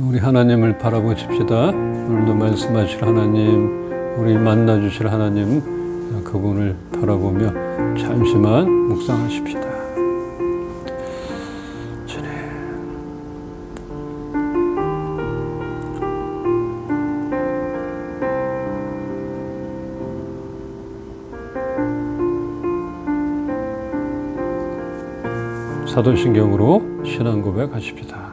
우리 하나님을 바라보십시다. 오늘도 말씀하실 하나님, 우리 만나주실 하나님, 그분을 바라보며 잠시만 묵상하십시다. 주님. 사도신경으로 신앙 고백하십시다.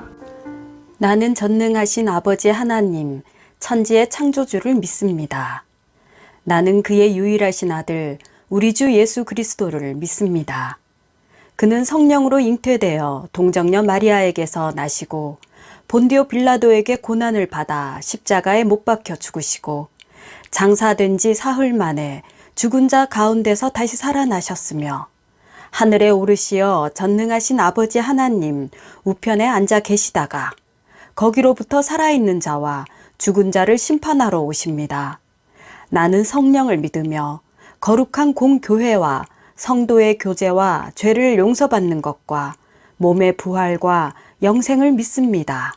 나는 전능하신 아버지 하나님, 천지의 창조주를 믿습니다. 나는 그의 유일하신 아들, 우리 주 예수 그리스도를 믿습니다. 그는 성령으로 잉태되어 동정녀 마리아에게서 나시고 본디오 빌라도에게 고난을 받아 십자가에 못 박혀 죽으시고 장사된 지 사흘 만에 죽은 자 가운데서 다시 살아나셨으며 하늘에 오르시어 전능하신 아버지 하나님 우편에 앉아 계시다가 거기로부터 살아있는 자와 죽은 자를 심판하러 오십니다. 나는 성령을 믿으며 거룩한 공교회와 성도의 교제와 죄를 용서받는 것과 몸의 부활과 영생을 믿습니다.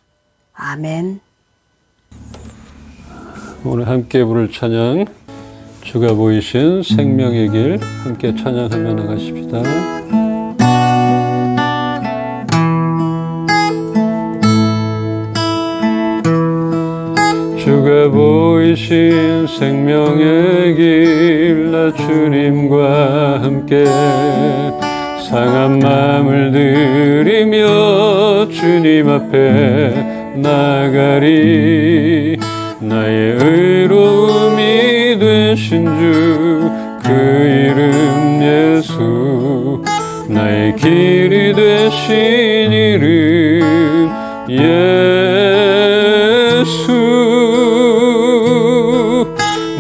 아멘. 오늘 함께 부를 찬양, 주가 보이신 생명의 길, 함께 찬양하며 나가십시다. 주가 보이신 생명의 길, 나 주님과 함께 상한 마음을 들이며 주님 앞에 나가리. 나의 의로움이 되신 주, 그 이름 예수, 나의 길이 되신 이름 예수.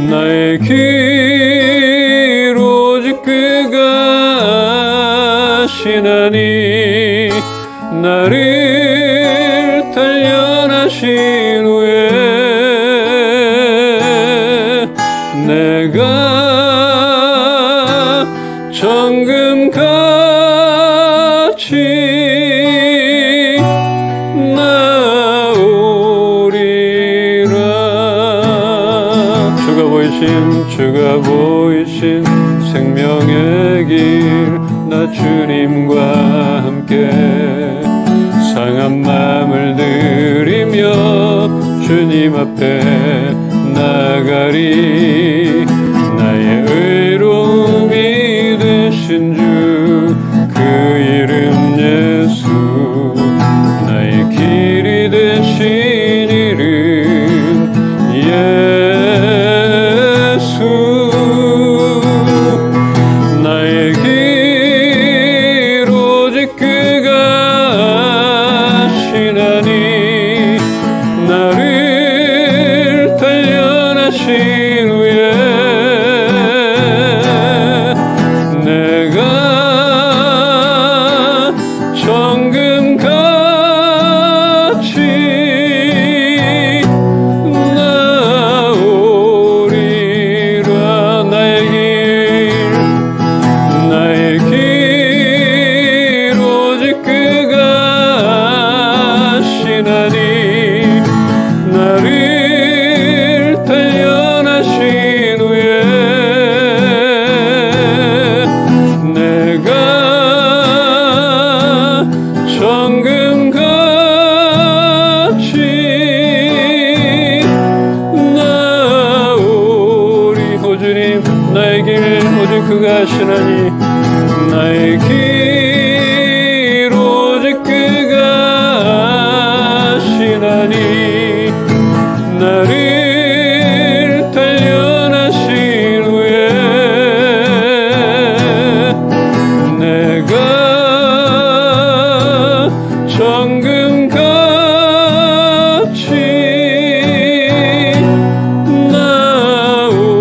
나의 길 오직 그가 아시나니, 나를 단련하신 후에 내가 정금같이 나오리라. 주가 보이신 생명의 길, 나 주님과 함께 상한 마음을 들이며 주님 앞에 나가리. 나의 의로움이 되신 주, 그 이름 예수, 나의 길이 되신 이름 예수. 나의 길 오직 그가 아시나니, 나를 단련하신 후에 내가 정금같이 나오리라. 나의 길 오직 그가 아시나니, 나를 단련하신 후에 내가 정금같이 나오리. 오 주님, 나의 길 오직 그가 아시나니, 나의 길 오직 그가 아시나니, 나를 단련하신 후에 내가 정금같이 나오리라.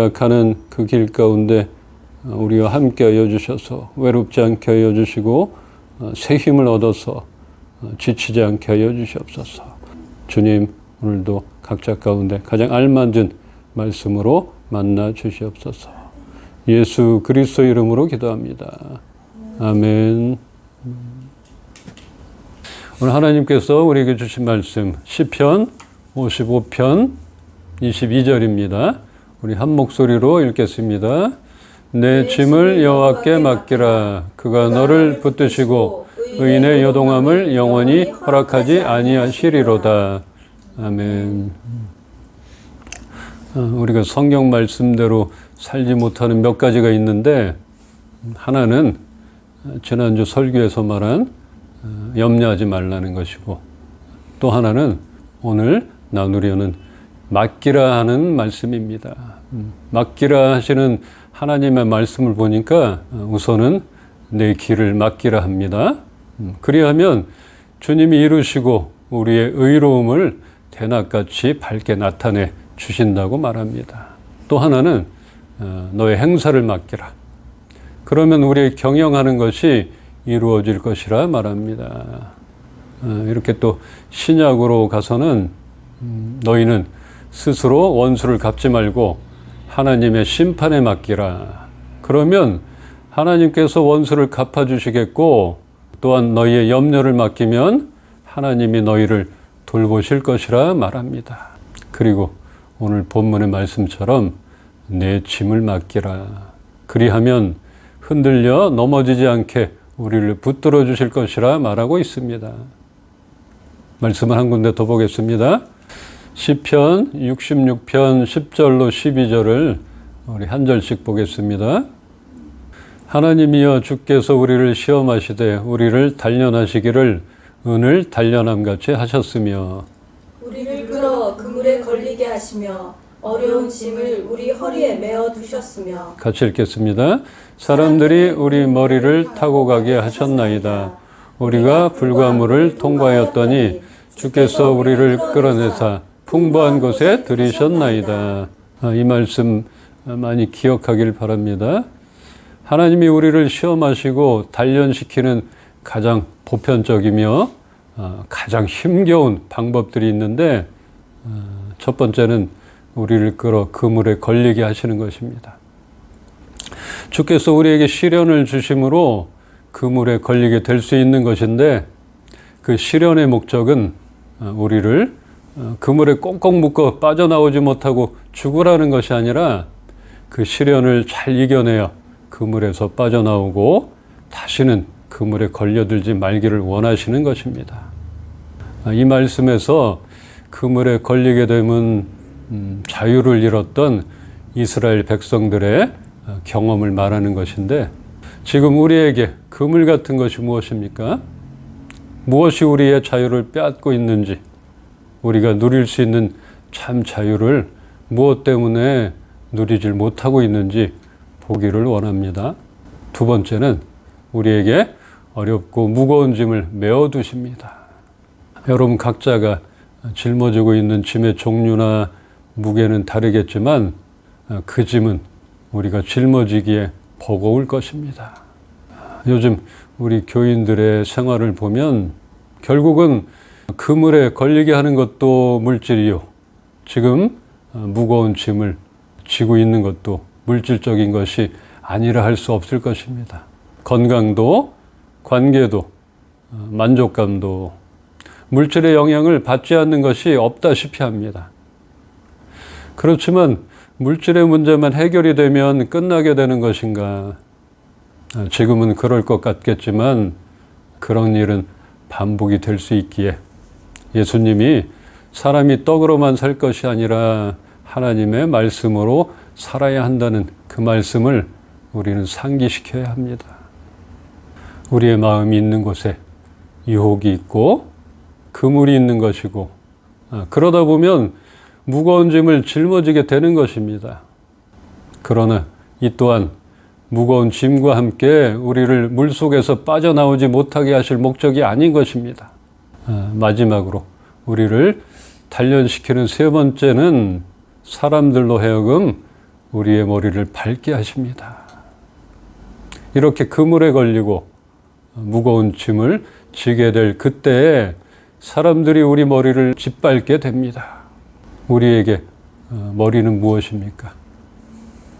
우리가 가는 그 길 가운데 우리와 함께하여 주셔서 외롭지 않게 하여 주시고 새 힘을 얻어서 지치지 않게 하여 주시옵소서. 주님, 오늘도 각자 가운데 가장 알맞은 말씀으로 만나 주시옵소서. 예수 그리스도 이름으로 기도합니다. 아멘. 오늘 하나님께서 우리에게 주신 말씀 시편 55편 22절입니다. 우리 한 목소리로 읽겠습니다. 내 짐을 여호와께 맡기라. 그가 너를 붙드시고 의인의 요동함을 영원히 허락하지 아니하시리로다. 아멘. 우리가 성경 말씀대로 살지 못하는 몇 가지가 있는데, 하나는 지난주 설교에서 말한 염려하지 말라는 것이고, 또 하나는 오늘 나누려는 맡기라 하는 말씀입니다. 맡기라 하시는 하나님의 말씀을 보니까 우선은 내 길을 맡기라 합니다. 그리하면 주님이 이루시고 우리의 의로움을 대낮같이 밝게 나타내 주신다고 말합니다. 또 하나는 너의 행사를 맡기라. 그러면 우리의 경영하는 것이 이루어질 것이라 말합니다. 이렇게 또 신약으로 가서는 너희는 스스로 원수를 갚지 말고 하나님의 심판에 맡기라. 그러면 하나님께서 원수를 갚아주시겠고, 또한 너희의 염려를 맡기면 하나님이 너희를 돌보실 것이라 말합니다. 그리고 오늘 본문의 말씀처럼 내 짐을 맡기라. 그리하면 흔들려 넘어지지 않게 우리를 붙들어 주실 것이라 말하고 있습니다. 말씀을 한 군데 더 보겠습니다. 시편 66편 10절로 12절을 우리 한 절씩 보겠습니다. 하나님이여, 주께서 우리를 시험하시되 우리를 단련하시기를 은을 단련함같이 하셨으며, 우리를 끌어 그물에 걸리게 하시며 어려운 짐을 우리 허리에 메어 두셨으며. 같이 읽겠습니다. 사람들이 우리 머리를 타고 가게 하셨나이다. 우리가 불가물을 통과하였더니 주께서 우리를 끌어내사 풍부한 곳에 들이셨나이다. 이 말씀 많이 기억하길 바랍니다. 하나님이 우리를 시험하시고 단련시키는 가장 보편적이며 가장 힘겨운 방법들이 있는데, 첫 번째는 우리를 끌어 그물에 걸리게 하시는 것입니다. 주께서 우리에게 시련을 주심으로 그물에 걸리게 될 수 있는 것인데, 그 시련의 목적은 우리를 그물에 꽁꽁 묶어 빠져나오지 못하고 죽으라는 것이 아니라 그 시련을 잘 이겨내어 그물에서 빠져나오고 다시는 그물에 걸려들지 말기를 원하시는 것입니다. 이 말씀에서 그물에 걸리게 되면 자유를 잃었던 이스라엘 백성들의 경험을 말하는 것인데, 지금 우리에게 그물 같은 것이 무엇입니까? 무엇이 우리의 자유를 빼앗고 있는지, 우리가 누릴 수 있는 참 자유를 무엇 때문에 누리질 못하고 있는지 보기를 원합니다. 두 번째는 우리에게 어렵고 무거운 짐을 메어두십니다. 여러분 각자가 짊어지고 있는 짐의 종류나 무게는 다르겠지만 그 짐은 우리가 짊어지기에 버거울 것입니다. 요즘 우리 교인들의 생활을 보면 결국은 그물에 걸리게 하는 것도 물질이요, 지금 무거운 짐을 지고 있는 것도 물질적인 것이 아니라 할 수 없을 것입니다. 건강도, 관계도, 만족감도 물질의 영향을 받지 않는 것이 없다시피 합니다. 그렇지만 물질의 문제만 해결이 되면 끝나게 되는 것인가? 지금은 그럴 것 같겠지만 그런 일은 반복이 될 수 있기에 예수님이 사람이 떡으로만 살 것이 아니라 하나님의 말씀으로 살아야 한다는 그 말씀을 우리는 상기시켜야 합니다. 우리의 마음이 있는 곳에 유혹이 있고 그물이 있는 것이고, 그러다 보면 무거운 짐을 짊어지게 되는 것입니다. 그러나 이 또한 무거운 짐과 함께 우리를 물속에서 빠져나오지 못하게 하실 목적이 아닌 것입니다. 마지막으로 우리를 단련시키는 세 번째는 사람들로 하여금 우리의 머리를 밝게 하십니다. 이렇게 그물에 걸리고 무거운 짐을 지게 될 그때에 사람들이 우리 머리를 짓밟게 됩니다. 우리에게 머리는 무엇입니까?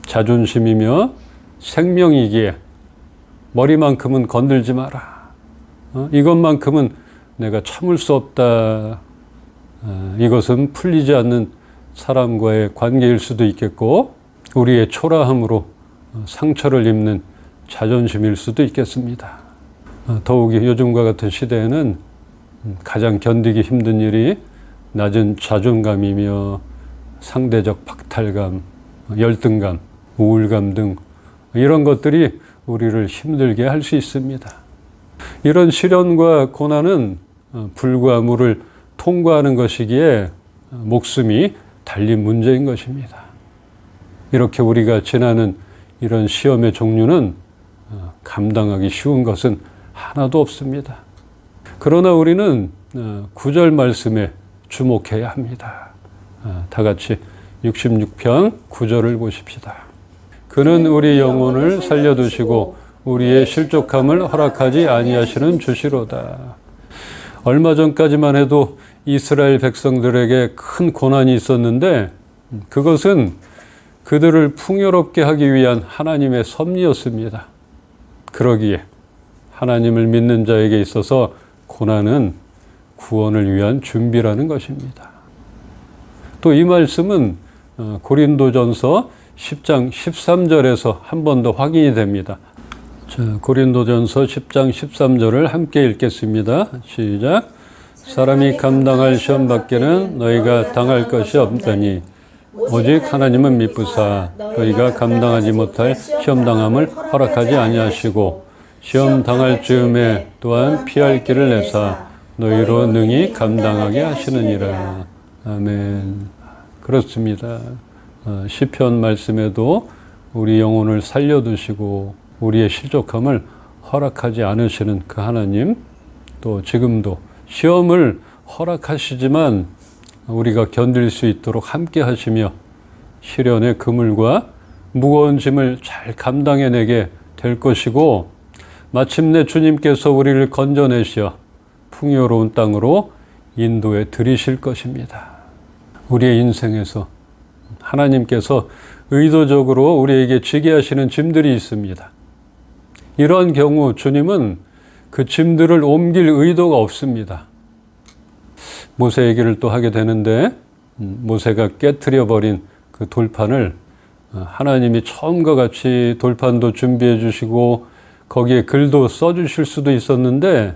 자존심이며 생명이기에 머리만큼은 건들지 마라. 이것만큼은 내가 참을 수 없다. 이것은 풀리지 않는 사람과의 관계일 수도 있겠고 우리의 초라함으로 상처를 입는 자존심일 수도 있겠습니다. 더욱이 요즘과 같은 시대에는 가장 견디기 힘든 일이 낮은 자존감이며 상대적 박탈감, 열등감, 우울감 등 이런 것들이 우리를 힘들게 할 수 있습니다. 이런 시련과 고난은 불과 물을 통과하는 것이기에 목숨이 달린 문제인 것입니다. 이렇게 우리가 지나는 이런 시험의 종류는 감당하기 쉬운 것은 하나도 없습니다. 그러나 우리는 9절 말씀에 주목해야 합니다. 다 같이 66편 9절을 보십시다. 그는 우리 영혼을 살려두시고 우리의 실족함을 허락하지 아니하시는 주시로다. 얼마 전까지만 해도 이스라엘 백성들에게 큰 고난이 있었는데 그것은 그들을 풍요롭게 하기 위한 하나님의 섭리였습니다. 그러기에 하나님을 믿는 자에게 있어서 고난은 구원을 위한 준비라는 것입니다. 또 이 말씀은 고린도전서 10장 13절에서 한 번 더 확인이 됩니다. 자, 고린도전서 10장 13절을 함께 읽겠습니다. 시작. 사람이 감당할 시험 밖에는 너희가 당할 것이 없더니 오직 하나님은 미쁘사 너희가 감당하지 못할 시험 당함을 허락하지 아니하시고 시험 당할 즈음에 또한 피할 길을 내사 너희로 능히 감당하게 하시느니라. 아멘. 그렇습니다. 시편 말씀에도 우리 영혼을 살려두시고 우리의 실족함을 허락하지 않으시는 그 하나님, 또 지금도 시험을 허락하시지만 우리가 견딜 수 있도록 함께 하시며 시련의 그물과 무거운 짐을 잘 감당해내게 될 것이고 마침내 주님께서 우리를 건져내시어 풍요로운 땅으로 인도해 드리실 것입니다. 우리의 인생에서 하나님께서 의도적으로 우리에게 지게 하시는 짐들이 있습니다. 이러한 경우 주님은 그 짐들을 옮길 의도가 없습니다. 모세 얘기를 또 하게 되는데 모세가 깨트려 버린 그 돌판을 하나님이 처음과 같이 돌판도 준비해 주시고 거기에 글도 써주실 수도 있었는데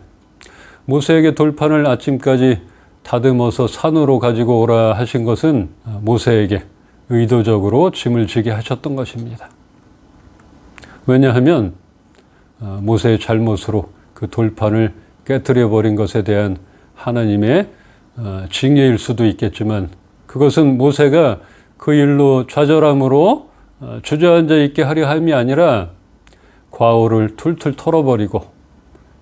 모세에게 돌판을 아침까지 다듬어서 산으로 가지고 오라 하신 것은 모세에게 의도적으로 짐을 지게 하셨던 것입니다. 왜냐하면 모세의 잘못으로 그 돌판을 깨트려 버린 것에 대한 하나님의 징계일 수도 있겠지만 그것은 모세가 그 일로 좌절함으로 주저앉아 있게 하려 함이 아니라 과오를 툴툴 털어버리고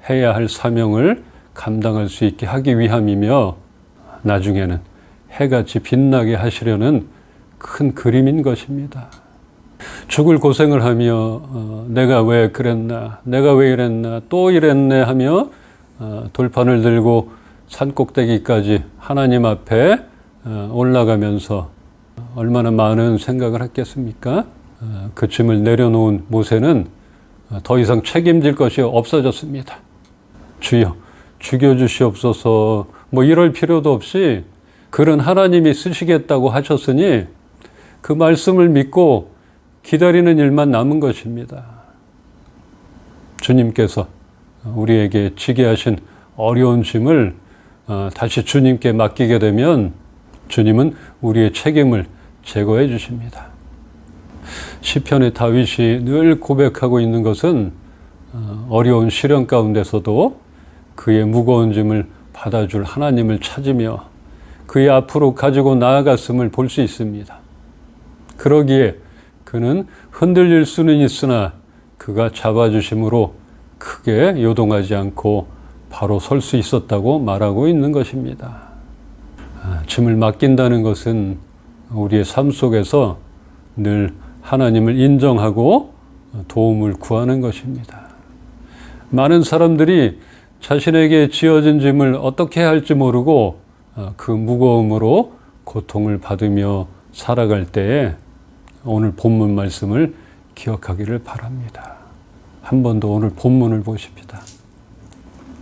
해야 할 사명을 감당할 수 있게 하기 위함이며 나중에는 해같이 빛나게 하시려는 큰 그림인 것입니다. 죽을 고생을 하며 내가 왜 그랬나, 내가 왜 이랬나, 또 이랬네 하며 돌판을 들고 산꼭대기까지 하나님 앞에 올라가면서 얼마나 많은 생각을 했겠습니까? 그 짐을 내려놓은 모세는 더 이상 책임질 것이 없어졌습니다. 주여 죽여주시옵소서 뭐 이럴 필요도 없이 그런 하나님이 쓰시겠다고 하셨으니 그 말씀을 믿고 기다리는 일만 남은 것입니다. 주님께서 우리에게 지게 하신 어려운 짐을 다시 주님께 맡기게 되면 주님은 우리의 책임을 제거해 주십니다. 시편의 다윗이 늘 고백하고 있는 것은 어려운 시련 가운데서도 그의 무거운 짐을 받아줄 하나님을 찾으며 그의 앞으로 가지고 나아갔음을 볼 수 있습니다. 그러기에 그는 흔들릴 수는 있으나 그가 잡아주심으로 크게 요동하지 않고 바로 설 수 있었다고 말하고 있는 것입니다. 짐을 맡긴다는 것은 우리의 삶 속에서 늘 하나님을 인정하고 도움을 구하는 것입니다. 많은 사람들이 자신에게 지어진 짐을 어떻게 할지 모르고 그 무거움으로 고통을 받으며 살아갈 때에 오늘 본문 말씀을 기억하기를 바랍니다. 한 번 더 오늘 본문을 보십시다.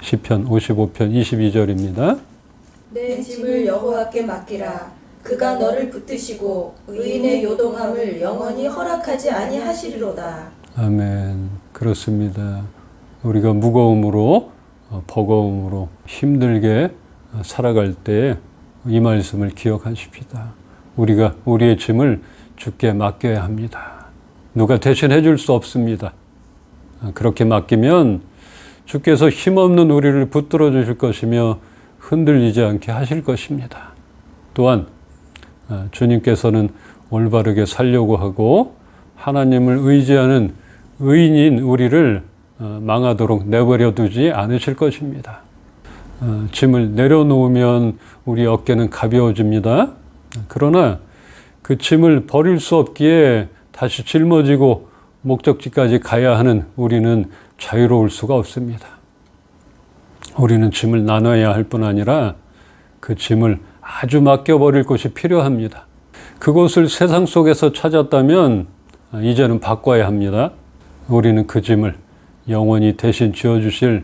시편 55편 22절입니다. 내 짐을 여호와께 맡기라. 그가 너를 붙드시고 의인의 요동함을 영원히 허락하지 아니하시리로다. 아멘. 그렇습니다. 우리가 무거움으로 버거움으로 힘들게 살아갈 때 이 말씀을 기억하십시다. 우리가 우리의 짐을 주께 맡겨야 합니다. 누가 대신해 줄 수 없습니다. 그렇게 맡기면 주께서 힘없는 우리를 붙들어 주실 것이며 흔들리지 않게 하실 것입니다. 또한 주님께서는 올바르게 살려고 하고 하나님을 의지하는 의인인 우리를 망하도록 내버려 두지 않으실 것입니다. 짐을 내려놓으면 우리 어깨는 가벼워집니다. 그러나 그 짐을 버릴 수 없기에 다시 짊어지고 목적지까지 가야 하는 우리는 자유로울 수가 없습니다. 우리는 짐을 나눠야 할 뿐 아니라 그 짐을 아주 맡겨버릴 곳이 필요합니다. 그곳을 세상 속에서 찾았다면 이제는 바꿔야 합니다. 우리는 그 짐을 영원히 대신 지어주실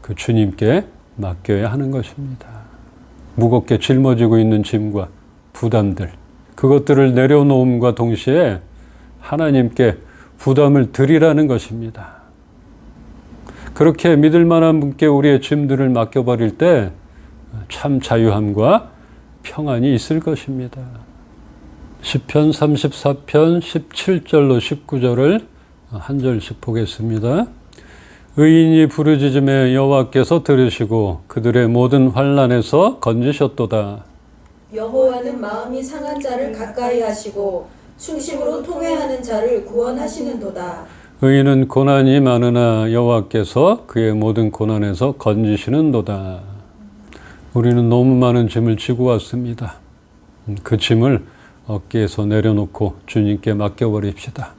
그 주님께 맡겨야 하는 것입니다. 무겁게 짊어지고 있는 짐과 부담들, 그것들을 내려놓음과 동시에 하나님께 부담을 드리라는 것입니다. 그렇게 믿을 만한 분께 우리의 짐들을 맡겨버릴 때 참 자유함과 평안이 있을 것입니다. 시편 34편 17절로 19절을 한 절씩 보겠습니다. 의인이 부르짖음에 여호와께서 들으시고 그들의 모든 환난에서 건지셨도다. 여호와는 마음이 상한 자를 가까이 하시고 충심으로 통회하는 자를 구원하시는도다. 의인은 고난이 많으나 여호와께서 그의 모든 고난에서 건지시는도다. 우리는 너무 많은 짐을 지고 왔습니다. 그 짐을 어깨에서 내려놓고 주님께 맡겨버립시다.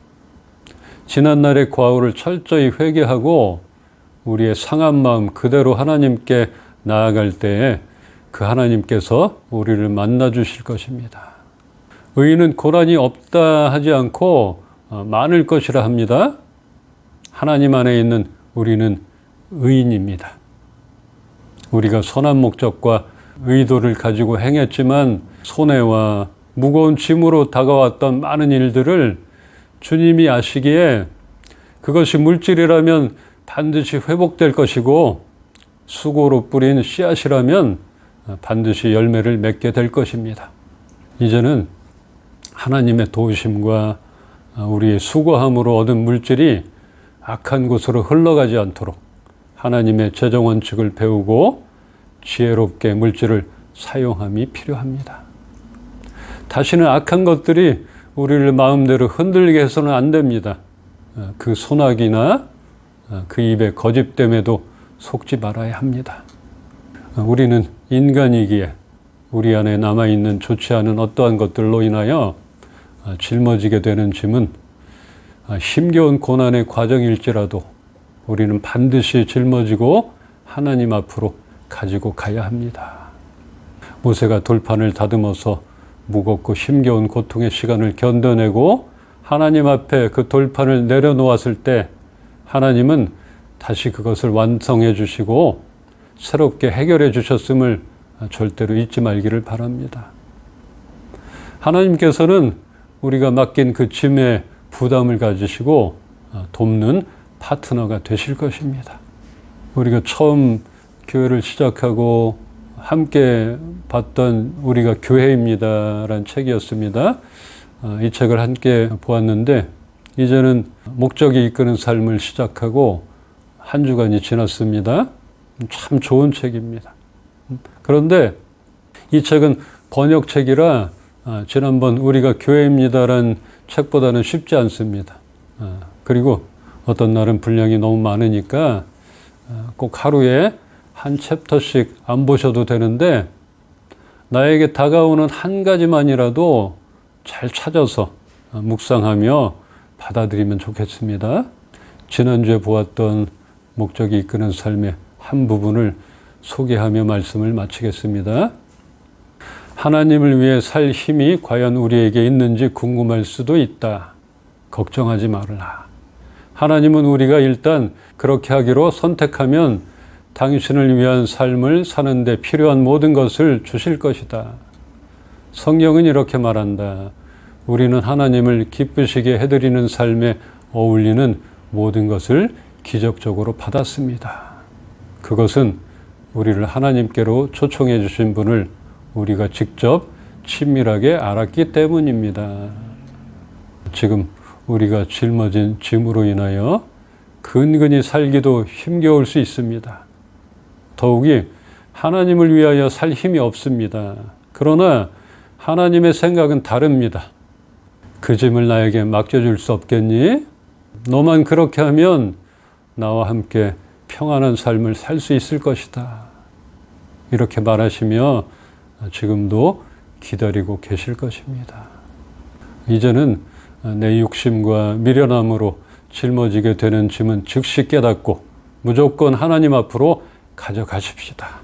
지난날의 과오를 철저히 회개하고 우리의 상한 마음 그대로 하나님께 나아갈 때에 그 하나님께서 우리를 만나 주실 것입니다. 의인은 고난이 없다 하지 않고 많을 것이라 합니다. 하나님 안에 있는 우리는 의인입니다. 우리가 선한 목적과 의도를 가지고 행했지만 손해와 무거운 짐으로 다가왔던 많은 일들을 주님이 아시기에 그것이 물질이라면 반드시 회복될 것이고 수고로 뿌린 씨앗이라면 반드시 열매를 맺게 될 것입니다. 이제는 하나님의 도우심과 우리의 수고함으로 얻은 물질이 악한 곳으로 흘러가지 않도록 하나님의 재정 원칙을 배우고 지혜롭게 물질을 사용함이 필요합니다. 다시는 악한 것들이 우리를 마음대로 흔들게 해서는 안 됩니다. 그 손아귀나 그 입의 거짓됨에도 속지 말아야 합니다. 우리는 인간이기에 우리 안에 남아있는 좋지 않은 어떠한 것들로 인하여 짊어지게 되는 짐은 힘겨운 고난의 과정일지라도 우리는 반드시 짊어지고 하나님 앞으로 가지고 가야 합니다. 모세가 돌판을 다듬어서 무겁고 힘겨운 고통의 시간을 견뎌내고 하나님 앞에 그 돌판을 내려놓았을 때 하나님은 다시 그것을 완성해 주시고 새롭게 해결해 주셨음을 절대로 잊지 말기를 바랍니다. 하나님께서는 우리가 맡긴 그 짐의 부담을 가지시고 돕는 파트너가 되실 것입니다. 우리가 처음 교회를 시작하고 함께 봤던 우리가 교회입니다 라는 책이었습니다. 이 책을 함께 보았는데 이제는 목적이 이끄는 삶을 시작하고 한 주간이 지났습니다. 참 좋은 책입니다. 그런데 이 책은 번역책이라 지난번 우리가 교회입니다라는 책보다는 쉽지 않습니다. 그리고 어떤 날은 분량이 너무 많으니까 꼭 하루에 한 챕터씩 안 보셔도 되는데 나에게 다가오는 한 가지만이라도 잘 찾아서 묵상하며 받아들이면 좋겠습니다. 지난주에 보았던 목적이 이끄는 삶의 한 부분을 소개하며 말씀을 마치겠습니다. 하나님을 위해 살 힘이 과연 우리에게 있는지 궁금할 수도 있다. 걱정하지 말라. 하나님은 우리가 일단 그렇게 하기로 선택하면 당신을 위한 삶을 사는데 필요한 모든 것을 주실 것이다. 성경은 이렇게 말한다. 우리는 하나님을 기쁘시게 해드리는 삶에 어울리는 모든 것을 기적적으로 받았습니다. 그것은 우리를 하나님께로 초청해 주신 분을 우리가 직접 친밀하게 알았기 때문입니다. 지금 우리가 짊어진 짐으로 인하여 근근히 살기도 힘겨울 수 있습니다. 더욱이 하나님을 위하여 살 힘이 없습니다. 그러나 하나님의 생각은 다릅니다. 그 짐을 나에게 맡겨줄 수 없겠니? 너만 그렇게 하면 나와 함께 평안한 삶을 살 수 있을 것이다. 이렇게 말하시며 지금도 기다리고 계실 것입니다. 이제는 내 욕심과 미련함으로 짊어지게 되는 짐은 즉시 깨닫고 무조건 하나님 앞으로 가져가십시다.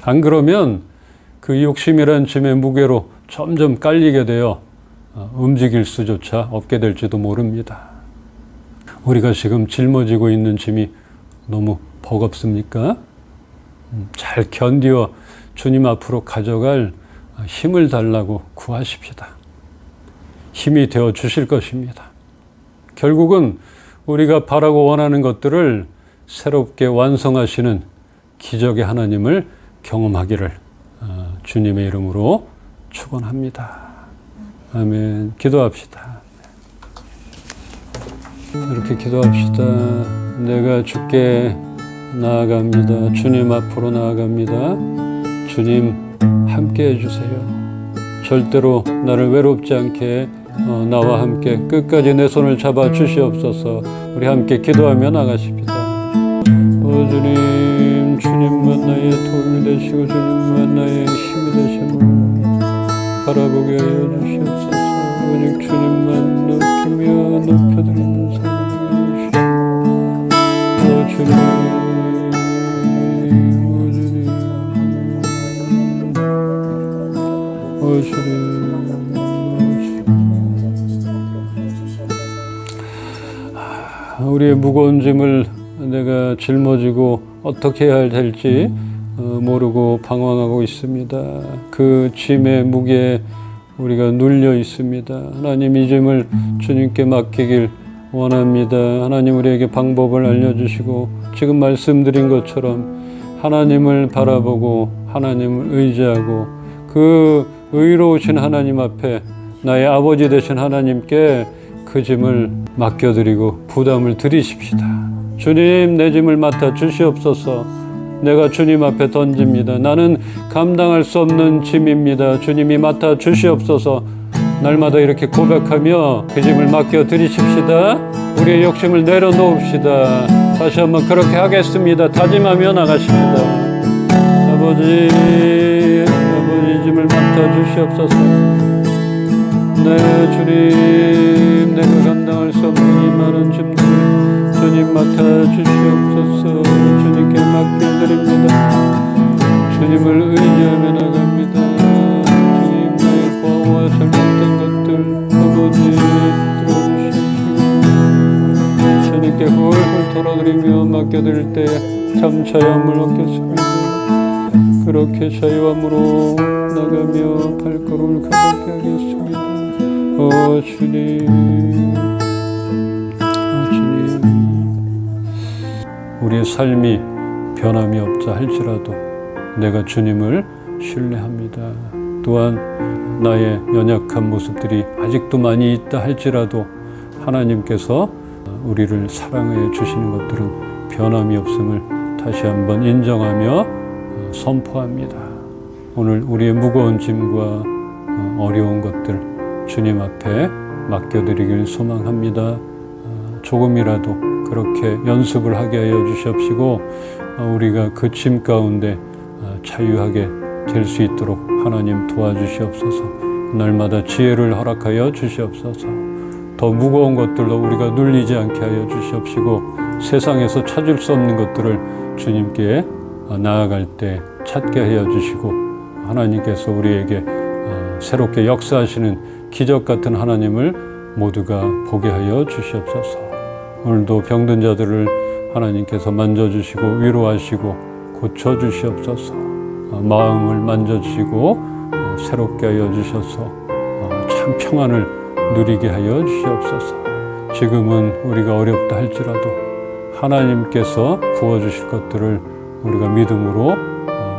안 그러면 그 욕심이란 짐의 무게로 점점 깔리게 되어 움직일 수조차 없게 될지도 모릅니다. 우리가 지금 짊어지고 있는 짐이 너무 버겁습니까? 잘 견디어 주님 앞으로 가져갈 힘을 달라고 구하십시다. 힘이 되어 주실 것입니다. 결국은 우리가 바라고 원하는 것들을 새롭게 완성하시는 기적의 하나님을 경험하기를 주님의 이름으로 축원합니다. 아멘. 기도합시다. 이렇게 기도합시다. 내가 주께 나아갑니다. 주님 앞으로 나아갑니다. 주님 함께 해주세요. 절대로 나를 외롭지 않게 나와 함께 끝까지 내 손을 잡아 주시옵소서. 우리 함께 기도하며 나가십니다. 주님, 주님만 나의 도움이 되시고 주님만 나의 힘이 되심을 바라보게 하여 주시옵소서. 오직 주님만 높이며 높여드리는 삶이 되게 하시옵소서. 주님, 우리의 무거운 짐을 내가 짊어지고 어떻게 해야 될지 모르고 방황하고 있습니다. 그 짐의 무게에 우리가 눌려 있습니다. 하나님, 이 짐을 주님께 맡기길 원합니다. 하나님, 우리에게 방법을 알려주시고 지금 말씀드린 것처럼 하나님을 바라보고 하나님을 의지하고 그 의로우신 하나님 앞에 나의 아버지 되신 하나님께 그 짐을 맡겨드리고 부담을 드리십시다. 주님, 내 짐을 맡아 주시옵소서. 내가 주님 앞에 던집니다. 나는 감당할 수 없는 짐입니다. 주님이 맡아 주시옵소서. 날마다 이렇게 고백하며 그 짐을 맡겨드리십시다. 우리의 욕심을 내려놓읍시다. 다시 한번 그렇게 하겠습니다. 다짐하며 나가십시다. 아버지 짐을 맡아 주시옵소서. 네, 주님, 내가 감당할 수 없는 이 많은 짐들을 주님 맡아 주시옵소서. 주님께 맡겨드립니다. 주님을 의지하며 나갑니다. 주님, 나의 과오와 잘못된 것들 아버지 들어주시옵시고 주님께 훌훌 털어드리며 맡겨드릴 때 참 자유함을 얻겠습니다. 그렇게 자유함으로 나가며 발걸음을 가볍게 하겠습니다. 주님, 주님, 우리의 삶이 변함이 없자 할지라도 내가 주님을 신뢰합니다. 또한 나의 연약한 모습들이 아직도 많이 있다 할지라도 하나님께서 우리를 사랑해 주시는 것들은 변함이 없음을 다시 한번 인정하며 선포합니다. 오늘 우리의 무거운 짐과 어려운 것들 주님 앞에 맡겨드리길 소망합니다. 조금이라도 그렇게 연습을 하게 하여 주시옵시고 우리가 그 짐 가운데 자유하게 될 수 있도록 하나님 도와주시옵소서. 날마다 지혜를 허락하여 주시옵소서. 더 무거운 것들로 우리가 눌리지 않게 하여 주시옵시고 세상에서 찾을 수 없는 것들을 주님께 나아갈 때 찾게 하여 주시고 하나님께서 우리에게 새롭게 역사하시는 기적 같은 하나님을 모두가 보게 하여 주시옵소서. 오늘도 병든 자들을 하나님께서 만져주시고 위로하시고 고쳐주시옵소서. 마음을 만져주시고 새롭게 하여 주셔서 참 평안을 누리게 하여 주시옵소서. 지금은 우리가 어렵다 할지라도 하나님께서 부어주실 것들을 우리가 믿음으로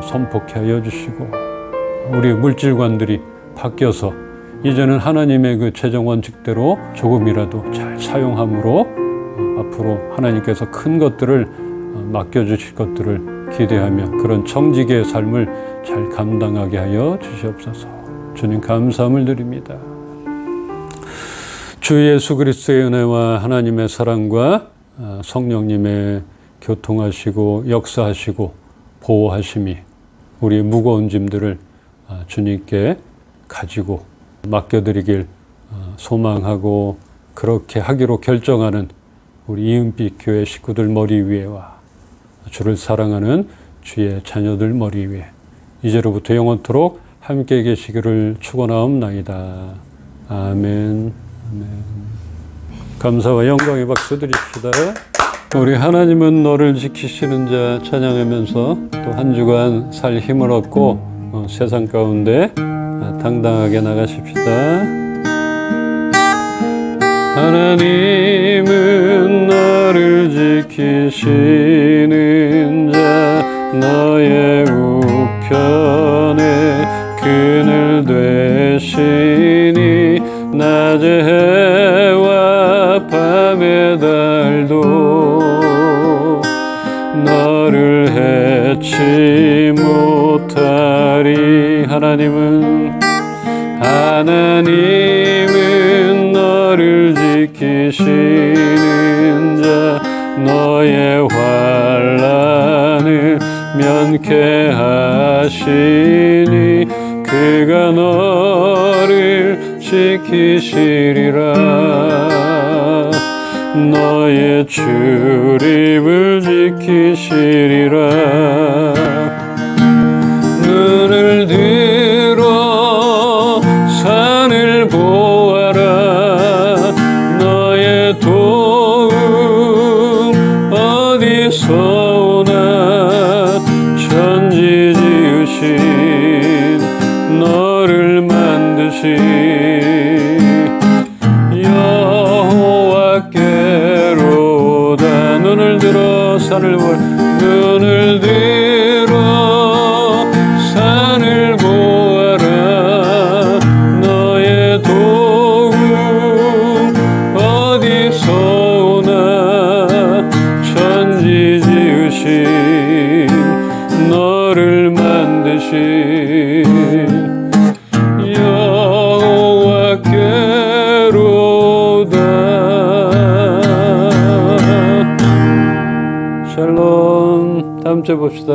선포케 하여 주시고 우리의 물질관들이 바뀌어서 이제는 하나님의 그 재정 원칙대로 조금이라도 잘 사용함으로 앞으로 하나님께서 큰 것들을 맡겨주실 것들을 기대하며 그런 청지기의 삶을 잘 감당하게 하여 주시옵소서. 주님 감사함을 드립니다. 주 예수 그리스도의 은혜와 하나님의 사랑과 성령님의 교통하시고 역사하시고 보호하심이 우리의 무거운 짐들을 주님께 가지고 맡겨드리길 소망하고 그렇게 하기로 결정하는 우리 이은빛 교회 식구들 머리 위에와 주를 사랑하는 주의 자녀들 머리 위에 이제로부터 영원토록 함께 계시기를 축원하옵나이다. 아멘. 아멘. 감사와 영광의 박수 드립시다. 우리 하나님은 너를 지키시는 자 찬양하면서 또 한 주간 살 힘을 얻고 세상 가운데 당당하게 나가십시다. 하나님은 너를 지키시는 자 너의 우편에 그늘 되시니 낮의 해와 밤의 달도 너를 해치 못하리. 하나님은 너를 지키시는 자 너의 환난을 면케하시니 그가 너를 지키시리라. 너의 출입을 지키시리라. 눈을 들어 산을 보아라. 너의 도움 어디서 오나. 천지 지으신 너를 만드신 여호와께로다. 눈을 들어 산을 보아라. 눈을 들어 산을 보아라. 너의 도움 어디서 오나. 천지 지으신 너를 만드신 여호와께로다. 샬롬. 다음 주에 봅시다.